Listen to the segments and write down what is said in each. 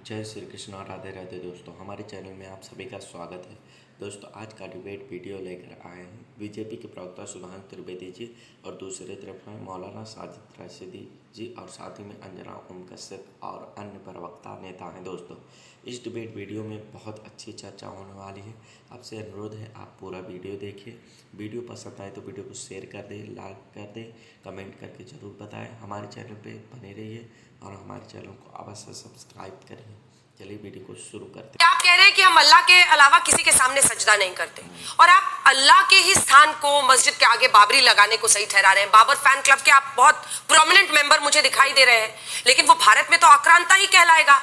जय श्री कृष्ण और राधे राधे दोस्तों, हमारे चैनल में आप सभी का स्वागत है। दोस्तों, आज का डिबेट वीडियो लेकर आए हैं बीजेपी के प्रवक्ता सुधांशु त्रिवेदी जी और दूसरी तरफ हैं मौलाना साजिद रशीदी जी और साथ ही में अंजना ओम कश्यप और अन्य प्रवक्ता नेता हैं। दोस्तों, इस डिबेट वीडियो में बहुत अच्छी चर्चा होने वाली है। आपसे अनुरोध है आप पूरा वीडियो देखिए। वीडियो पसंद आए तो वीडियो को शेयर कर दें, लाइक कर दें, कमेंट करके ज़रूर बताएं। हमारे चैनल पे बने रहिए और हमारे चैनल को अवश्य सब्सक्राइब करिए। चलिए वीडियो को शुरू करते हैं। आप कह रहे हैं कि हम अल्लाह के अलावा किसी के सामने सजदा नहीं करते और आप अल्लाह के ही स्थान को मस्जिद के आगे बाबरी लगाने को सही ठहरा रहे हैं। बाबर फैन क्लब के आप बहुत प्रोमिनेंट मेंबर मुझे दिखाई दे रहे हैं, लेकिन वो भारत में तो आक्रांता ही कहलाएगा।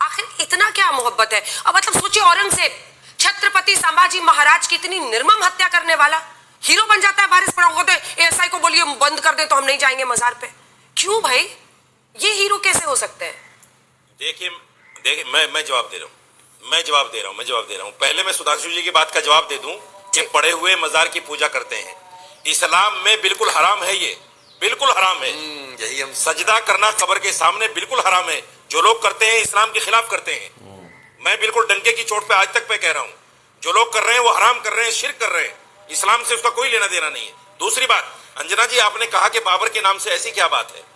आखिर इतना क्या मोहब्बत है? अब मतलब सोचिए, औरंगजेब छत्रपति संभाजी महाराज की इतनी निर्मम हत्या करने वाला हीरो बन जाता है। बारिश पड़ा होते एएसआई को बोलिए बंद कर दे तो हम नहीं जाएंगे मजार पे। क्यों भाई, ये हीरो कैसे हो सकते हैं? देखिए मैं जवाब दे रहा हूँ। पहले मैं सुधांशु जी की बात का जवाब दे दूं कि पड़े हुए मजार की पूजा करते हैं। इस्लाम में बिल्कुल हराम है, ये बिल्कुल हराम है। यही हम सजदा करना कब्र के सामने बिल्कुल हराम है। जो लोग करते हैं इस्लाम के खिलाफ करते हैं। मैं बिल्कुल डंके की चोट पे आज तक पे कह रहा हूँ, जो लोग कर रहे हैं वो हराम कर रहे हैं, शिर्क कर रहे हैं। इस्लाम से उसका कोई लेना देना नहीं है। दूसरी बात, अंजना जी आपने कहा कि बाबर के नाम से ऐसी क्या बात है?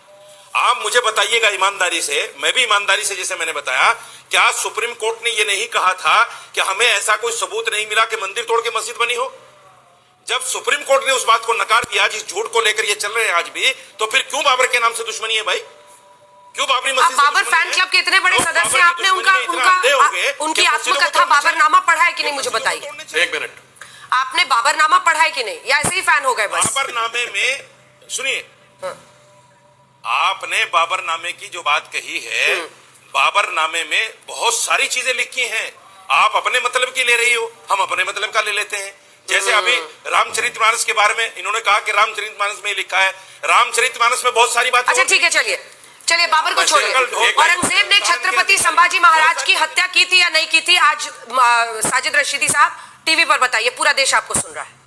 आप मुझे बताइएगा ईमानदारी से, मैं भी ईमानदारी से जैसे मैंने बताया, क्या सुप्रीम कोर्ट ने ये नहीं कहा था कि हमें ऐसा कोई सबूत नहीं मिला कि मंदिर तोड़ के मस्जिद बनी हो? जब सुप्रीम कोर्ट ने उस बात को नकार दिया, जिस झूठ को लेकर ये चल रहे हैं आज भी, तो फिर क्यों बाबर के नाम से दुश्मनी है भाई? क्यों बाबरी मस्जिद? बाबर फैन क्लब के इतने बड़े सदस्य, आपने उनकी आत्मकथा बाबरनामा पढ़ा है कि नहीं, मुझे बताइए। एक मिनट, आपने बाबरनामा पढ़ा है कि नहीं, या ऐसे ही फैन हो गए बस? बाबरनामे में सुनिए, आपने बाबरनामे की जो बात कही है, बाबरनामे में बहुत सारी चीजें लिखी हैं। आप अपने मतलब की ले रही हो, हम अपने मतलब का ले लेते हैं। जैसे अभी रामचरितमानस के बारे में इन्होंने कहा कि रामचरितमानस में लिखा है। रामचरितमानस में बहुत सारी बातें। अच्छा ठीक है, चलिए बाबर को छोड़िए। औरंगजेब ने छत्रपति संभाजी महाराज की हत्या की थी या नहीं की थी? आज साजिद रशीदी साहब टीवी पर बताइए, पूरा देश आपको सुन रहा है।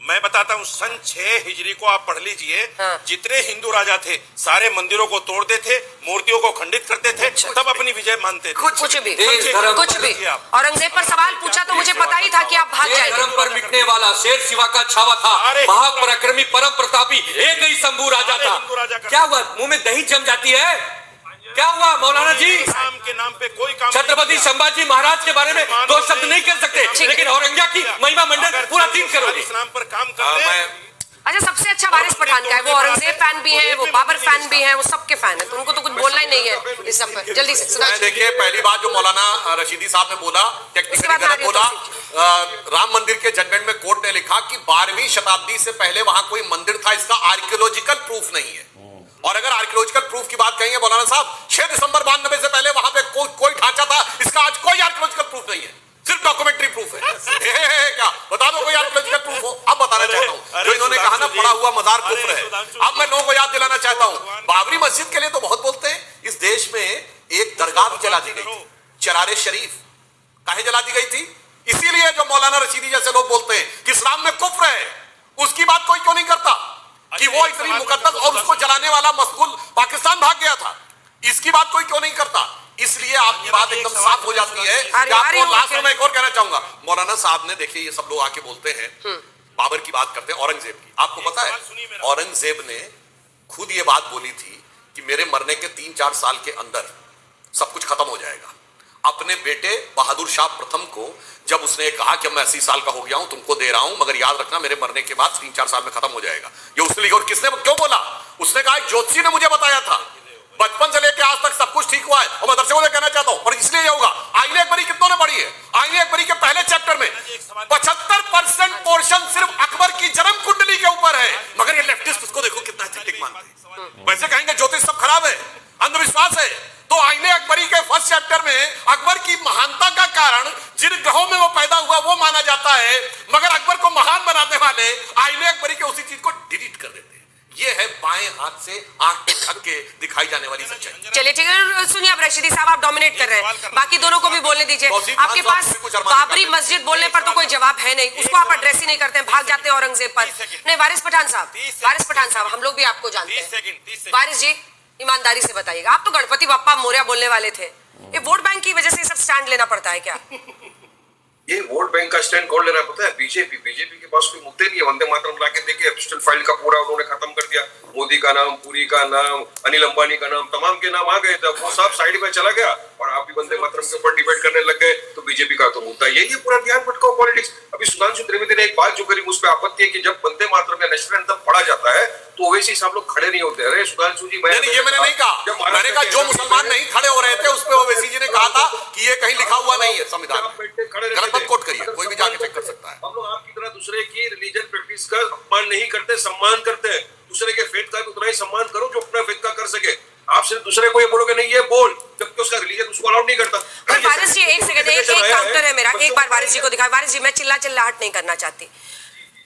मैं बताता हूँ, सन 6 हिजरी को आप पढ़ लीजिए। जितने हिंदू राजा थे सारे मंदिरों को तोड़ते थे, मूर्तियों को खंडित करते थे, तब अपनी विजय मानते थे। कुछ भी औरंगजेब पर सवाल पूछा तो मुझे पता ही था कि आप भाग जाएंगे। धर्म पर मिटने वाला शेर शिवा का छावा था, महापराक्रमी परम प्रतापी एक ही शंभू राजा था। क्या हुआ, मुंह में दही जम जाती है? क्या हुआ मौलाना जी? इस्लाम के नाम पे कोई काम, छत्रपति संभाजी महाराज के बारे में दो शब्द नहीं कर सकते, लेकिन औरंगजेब की महिमा मंडन पूरा दिन करोगे। इस्लाम पर काम करते। अच्छा, सबसे अच्छा वारिस पठान का है, वो औरंगजेब फैन भी है, वो बाबर फैन भी है, वो सबके फैन है, तो उनको तो कुछ बोलना ही नहीं है इस सब पर। जल्दी से देखिए, पहली बात जो मौलाना रशीदी साहब ने बोला, टेक्निकली गलत बोला। राम मंदिर के जजमेंट में कोर्ट ने लिखा कि 12वीं शताब्दी से पहले वहां कोई मंदिर था, इसका आर्कियोलॉजिकल प्रूफ नहीं है। और अगर आर्कियोलॉजिकल प्रूफ की बात कहेंगे मौलाना साहब, 6 दिसंबर 92 से पहले वहां पे कोई ढांचा था, इसका आज कोई आर्कियोलॉजिकल प्रूफ नहीं है, सिर्फ डॉक्यूमेंट्री प्रूफ है। क्या बता दो कोई आर्कियोलॉजिकल प्रूफ हो? अब बताना चाहता हूं, जो इन्होंने कहा ना पड़ा हुआ मजार कुफ्र है, अब मैं लोगों को याद दिलाना चाहता हूं। बाबरी मस्जिद के लिए तो बहुत बोलते हैं। इस देश में एक दरगाह भी जला दी गई थी, चरारे शरीफ। काहे जला दी गई थी? इसीलिए जो मौलाना रशीदी जैसे लोग बोलते हैं कि इस्लाम में कुफ्र है, उसकी बात कोई क्यों नहीं करता कि वो इतनी मुकद्दस और उसको जलाने वाला मस्कुल पाकिस्तान भाग गया था, इसकी बात कोई क्यों नहीं करता? इसलिए आपकी बात एकदम साफ हो जाती है। कि आपको लास्ट में मैं एक और कहना चाहूंगा, मौलाना साहब ने, देखिए ये सब लोग आके बोलते हैं, बाबर की बात करते हैं, औरंगजेब की। आपको पता है औरंगजेब ने खुद ये बात बोली थी कि मेरे मरने के 3-4 साल के अंदर सब कुछ खत्म हो जाएगा। अपने बेटे बहादुर शाह प्रथम को जब उसने कहा कि मैं 80 साल का हो गया हूं, तुमको दे रहा हूं, मगर याद रखना मेरे मरने के बाद 3-4 साल में खत्म हो जाएगा, ये उसने लिखा। और किसने क्यों बोला? उसने कहा ज्योतिषी ने मुझे बताया था, बचपन से लेकर आज तक सब कुछ ठीक हुआ है। और मैं दर्शकों से कहना चाहता हूं, और इसलिए ये होगा, आईने अकबरी कितनों ने पढ़ी है? आईने अकबरी के पहले चैप्टर में 75% पोर्शन सिर्फ अकबर की जन्म कुंडली के ऊपर है, मगर ये लेफ्टिस्ट उसको देखो कितना ठीक मानते हैं। वैसे कहेंगे ज्योतिष सब खराब है, अंधविश्वास है, तो आईने अकबरी के फर्स्ट चैप्टर में अकबर की महानता का कारण जिन ग्रहों में वो पैदा हुआ वो माना जाता है, मगर अकबर को महान बनाने वाले आईने अकबरी के उसी चीज को डिलीट कर देते हैं। ये है बाएं हाथ से आंख पे ठग के दिखाई जाने वाली सच्चाई। चलिए ठीक है, सुनिए अब रशीदी साहब, आप डोमिनेट कर रहे हैं, बाकी दोनों को भी बोलने दीजिए। आपके पास बाबरी मस्जिद बोलने पर तो कोई जवाब है नहीं, उसको आप एड्रेस ही नहीं करते हैं, भाग जाते हैं औरंगजेब पर। नहीं, वारिस पठान साहब, हम लोग भी आपको जानते हैं। वारिस जी, ईमानदारी से बताइएगा। आप तो गणपति बप्पा मोरया बोलने वाले थे, ये वोट बैंक की वजह से सब स्टैंड लेना पड़ता है क्या? ये वोट बैंक का स्टैंड कौन ले रहा है पता है? बीजेपी के पास कोई मुद्दे नहीं है। वंदे मातरम लाके देखिए, पिस्टल फाइल का पूरा उन्होंने खत्म कर दिया। मोदी का नाम, पुरी का नाम, अनिल अंबानी का नाम, तमाम के नाम आ गए थे, वो सब साइड में चला गया और आप भी वंदे मातरम के ऊपर डिबेट करने लग गए। तो बीजेपी का तो मुद्दा यही है, पूरा ध्यान भटकाओ पॉलिटिक्स। अभी सुधांशु त्रिवेदी ने एक बात जो करी, मुझ पर आपत्ति है कि जब वंदे मातरम या नेशनल एंथम पढ़ा जाता है तो ओवैसी साहब लोग खड़े नहीं होते। अरे सुधांशु जी, ये मैंने नहीं कहा, मैंने कहा जो मुसलमान नहीं खड़े हो रहे थे उस पे ओवैसी जी ने कहा था कि ये कहीं लिखा हुआ नहीं है संविधान में। गलत मत कोट करिए, कोई भी जाके चेक कर सकता है। हम लोग आपकी तरह दूसरे की रिलीजन प्रैक्टिस का अपमान नहीं करते, सम्मान करते हैं। दूसरे के फेथ का भी उतना ही सम्मान करो जो अपना फेथ का कर सके। आप सिर्फ दूसरे को ये बोलोगे नहीं ये बोल, जबकि उसका रिलीजन उसको अलाउड नहीं करता। वारिस जी एक सेकंड, एक काउंटर है मेरा, एक बार वारिस जी को दिखाएं। वारिस जी, मैं चिल्लाहट नहीं करना चाहती,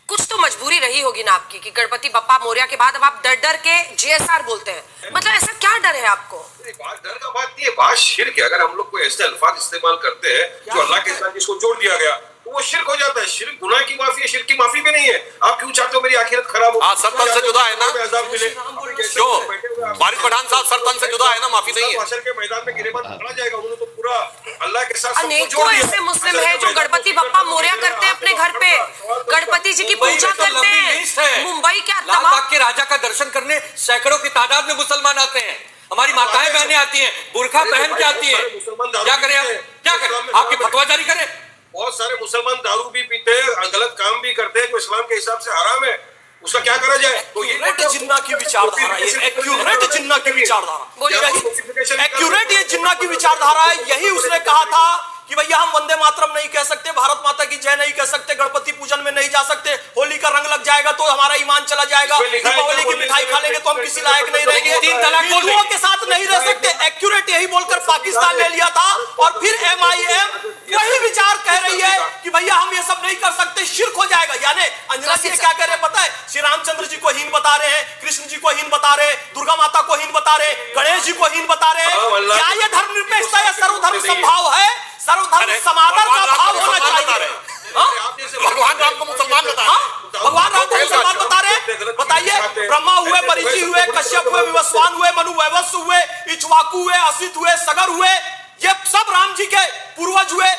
कुछ तो मजबूरी रही होगी ना आपकी कि गणपति बप्पा मोरया के बाद अब आप डर के जीएसआर बोलते हैं। मतलब ऐसा क्या डर है आपको? बात डर का बात नहीं है, बात शिर्क है। अगर हम लोग कोई ऐसे अल्फाज इस्तेमाल करते हैं जो अल्लाह के साथ जिसको जोड़ दिया गया तो वो शिर्क हो जाता है। शिर्क गुनाह की माफी है, शिर्क की माफी भी नहीं है। आप क्यों चाहते हो मेरी आखिरत खराब हो? हाँ, सरतन से जुदा है ना, जो वारिस पठान साहब सरतन से जुदा है ना, माफी नहीं है। हशर के मैदान में गिरेबान पकड़ा जाएगा। उन्होंने तो पूरा अल्लाह के साथ अनेकों ऐसे मुस्लिम हैं जो गणपति बप्पा मोरया करते हैं अपने घर पे, गणपति जी की पूजा करते हैं। मुंबई के लाल बाग के राजा का दर्शन करने सैकड़ों की तादाद में मुसलमान आते हैं। हमारी माताएं बहनें आती हैं, बुर्खा पहन के आती हैं। क्या करें आप? क्या करें? आपकी फतवा जारी करें? बहुत सारे मुसलमान दारू भी पीते हैं, गलत काम भी करते हैं, जो इस्लाम के हिसाब से हराम है। उसका क्या करा जाए? तो ये जिन्ना की विचारधारा, ये एक्यूरेट जिन्ना की विचारधारा, एक्यूरेट ये जिन्ना की विचारधारा है। यही उसने कहा था कि भैया हम वंदे मातरम नहीं कह सकते, भारत माता की जय नहीं कह सकते, गणपति पूजन में नहीं जा सकते, होली का रंग लग जाएगा तो हमारा ईमान चला जाएगा, दीपावली की मिठाई खा लेंगे तो हम किसी लायक नहीं रहेंगे, हिंदुओं के साथ नहीं रह सकते। एक्यूरेट यही बोलकर पाकिस्तान ले लिया था और फिर MIM वही विचार कह रही है कि भैया हम ये सब नहीं कर सकते, शिर्क हो जाएगा। यानी अंजना जी क्या कह रहे हैं पता है? श्री रामचंद्र जी को हीन बता रहे हैं, कृष्ण जी को हीन बता रहे हैं, दुर्गा माता को हीन बता रहे हैं, गणेश जी को हीन बता रहे हैं। क्या ये धर्मनिरपेक्षता या सर्वधर्म संभाव है? सर्वधर्म समादर का भाव होना चाहिए। भगवान राम को मुसलमान बता रहे हैं, भगवान राम को मुसलमान बता रहे हैं। बताइए, ब्रह्मा हुए, परिचि हुए, कश्यप हुए, विवस्वान हुए, मनु वैवस्व हुए, इक्ष्वाकु हुए, असित हुए, सगर हुए, ये सब राम जी के पूर्वज हुए,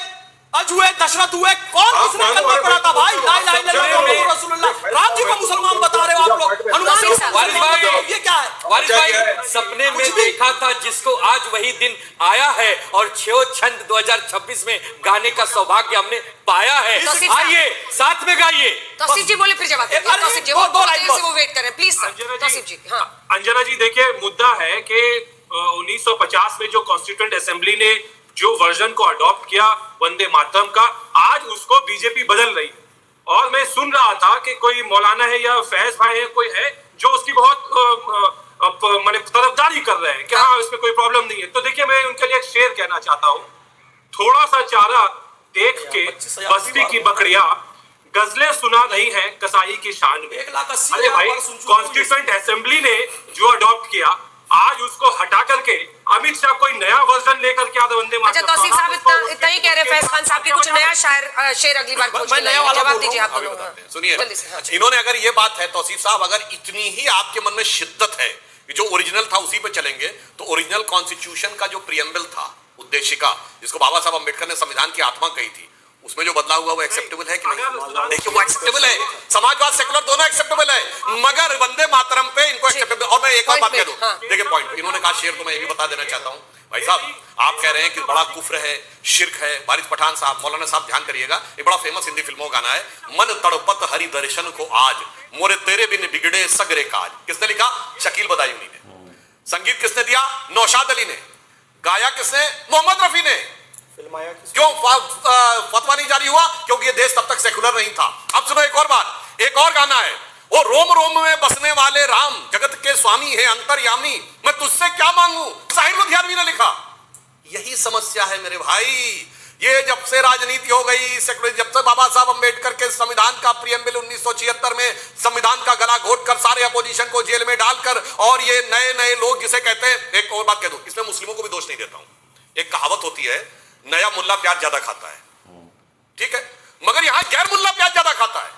अज हुए, दशरथ हुए। कौन किसने कलमा पढ़ा था भाई? ला इलाहा इल्लल्लाह मुहम्मदुर रसूलुल्लाह। राम जी को मुसलमान बता रहे हो आप लोग, हनुमान जी को मुसलमान। ये क्या है? वारिस भाई, सपने में देखा था जिसको आज वही दिन आया है और छो छंद 2026 में गाने का सौभाग्य हमने पाया है। आइए साथ में गाइए। तौसीफ जी बोले फिर जवाब दीजिए। तौसीफ जी वो वेट करें प्लीज सर। तौसीफ जी, हाँ अंजना जी, देखिए मुद्दा है कि 1950 में जो कॉन्स्टिट्यूएंट असेंबली ने जो वर्जन को अडॉप्ट किया वंदे मातरम का, आज उसको बीजेपी बदल रही है। और मैं सुन रहा था कि कोई मौलाना है या फैज भाई है, कोई है जो उसकी बहुत माने तरफदारी कर रहे हैं कि हाँ इसमें कोई प्रॉब्लम नहीं है। तो देखिए, मैं उनके लिए एक शेर कहना चाहता हूँ। थोड़ा सा चारा देख के बस्ती की बकरियां गजलें सुना रही है कसाई की शान में। अरे भाई, कॉन्स्टिट्यूएंट असेंबली ने जो अडॉप्ट किया, आज उसको हटा करके अमित शाह कोई नया वर्जन लेकर के आते वंदे मातरम। अच्छा तौसीफ साहब इतना ही कह रहे, फैज खान साहब की कुछ नया शेर अगली बार जवाब दीजिए आप दोनों। सुनिए, इन्होंने अगर ये बात है तौसीफ साहब, अगर इतनी ही आपके मन में शिद्दत है कि जो ओरिजिनल था उसी पे चलेंगे, तो ओरिजिनल कॉन्स्टिट्यूशन का जो प्रियम्बल था, उद्देशिका, जिसको बाबा साहब अम्बेडकर ने संविधान की आत्मा कही थी, उसमें जो बदलाव हुआ वो एक्सेप्टेबल है कि नहीं? देखिए, वो एक्सेप्टेबल है। समाजवाद सेकुलर दोनों एक्सेप्टेबल है, मगर वंदे मातरम पे इनको एक्सेप्टेबल। और मैं एक और बात कह दूं, देखिए पॉइंट इन्होंने कहा, शेर तो मैं ये भी बता देना चाहता हूं भाई साहब, आप कह रहे हैं कि बड़ा कुफ्र है, शिर्क है। वारिस पठान साहब, मौलाना साहब ध्यान करिएगा, ये बड़ा फेमस हिंदी फिल्मों का गाना है, मन तड़पत हरि दर्शन को आज, मोरे तेरे बिन बिगड़े सगरे काज। किसने लिखा? शकील बदायूनी ने। संगीत किसने दिया? नौशाद अली ने। गाया किसने? मोहम्मद रफी ने। क्यों फतवा नहीं जारी हुआ? क्योंकि ये देश तब तक सेकुलर नहीं था। अब सुनो एक और बात, एक और गाना है, वो रोम रोम में बसने वाले राम, जगत के स्वामी है अंतर्यामी, मैं तुझसे क्या मांगू, साहिर लुधियानवी ने लिखा। यही समस्या है मेरे भाई। ये जब से राजनीति हो गई, जब से बाबा साहब अम्बेडकर के संविधान का प्रियम्बल 1976 में संविधान का गला घोट कर सारे अपोजिशन को जेल में डालकर, और ये नए नए लोग जिसे कहते हैं, एक और बात कह दूं, इसमें मुस्लिमों को भी दोष नहीं देता हूं। एक कहावत होती है, नया मुल्ला प्याज ज्यादा खाता है, ठीक है, मगर यहां गैर मुल्ला प्याज ज्यादा खाता है।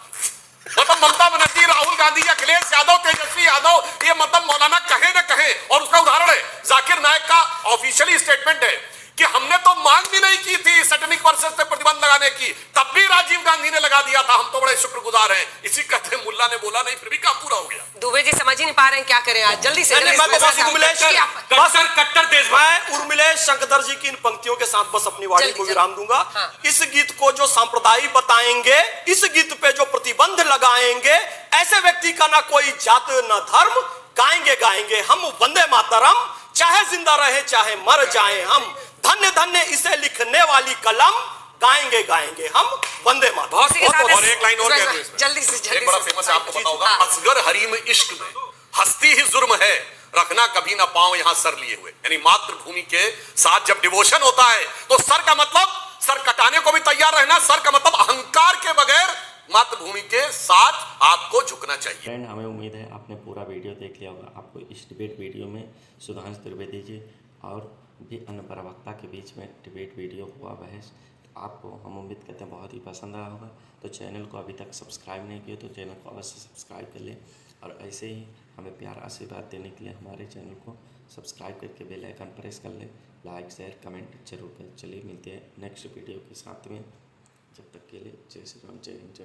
मतलब ममता बनर्जी, राहुल गांधी या अखिलेश यादव, तेजस्वी यादव, ये मतलब मौलाना कहे न कहे, और उसका उदाहरण है जाकिर नायक का ऑफिशियली स्टेटमेंट है कि हमने तो मांग भी नहीं की थी सेटेनिक वर्सेस पे प्रतिबंध लगाने की, तब भी राजीव गांधी ने लगा दिया था, हम तो बड़े शुक्रगुजार हैं। इसी कहते मुल्ला ने बोला नहीं, फिर भी काम पूरा हो गया। दुबे जी समझ ही नहीं पा रहे हैं क्या करें आज, जल्दी से नहीं, मैं तो बस उर्मिलेश कट्टर देशभक्त, मैं उर्मिलेश शंकर जी की इन पंक्तियों के साथ बस अपनी वाणी जल्दी, को जल्दी। विराम दूंगा। हाँ। इस गीत को जो सांप्रदायिक बताएंगे, इस गीत पे जो प्रतिबंध लगाएंगे, ऐसे व्यक्ति का ना कोई जात ना धर्म, गाएंगे हम वंदे मातरम, चाहे जिंदा रहे चाहे मर जाए हम, धन्य धन्य इसे लिखने वाली कलम, गाएंगे हम वंदे मातरम। और एक लाइन और कह दूं इसमें। जल्दी से एक बड़ा फेमस है, आपको पता होगा, हाँ। असगर हरीम इश्क में हस्ती ही जुर्म है, रखना कभी ना पाओ यहां सर लिए हुए। यानी मातृभूमि के साथ जब डिवोशन होता है तो सर का मतलब सर कटाने को भी तैयार रहना, सर का मतलब अहंकार के बगैर मातृभूमि के साथ आपको झुकना चाहिए। फ्रेंड, हमें उम्मीद है आपने पूरा वीडियो देख लिया होगा। आपको इस डिबेट वीडियो में सुधांशु त्रिवेदी जी और भी अन्य प्रवक्ता के बीच में डिबेट वीडियो हुआ बहस, तो आपको हम उम्मीद करते हैं बहुत ही पसंद आया होगा। तो चैनल को अभी तक सब्सक्राइब नहीं किया तो चैनल को अवश्य सब्सक्राइब कर लें, और ऐसे ही हमें प्यार आशीर्वाद देने के लिए हमारे चैनल को सब्सक्राइब करके बेल आइकन प्रेस कर लें। लाइक शेयर कमेंट जरूर करें। चलिए मिलते हैं नेक्स्ट वीडियो के साथ में, जब तक के लिए जय श्री राम, जय हिंद, जय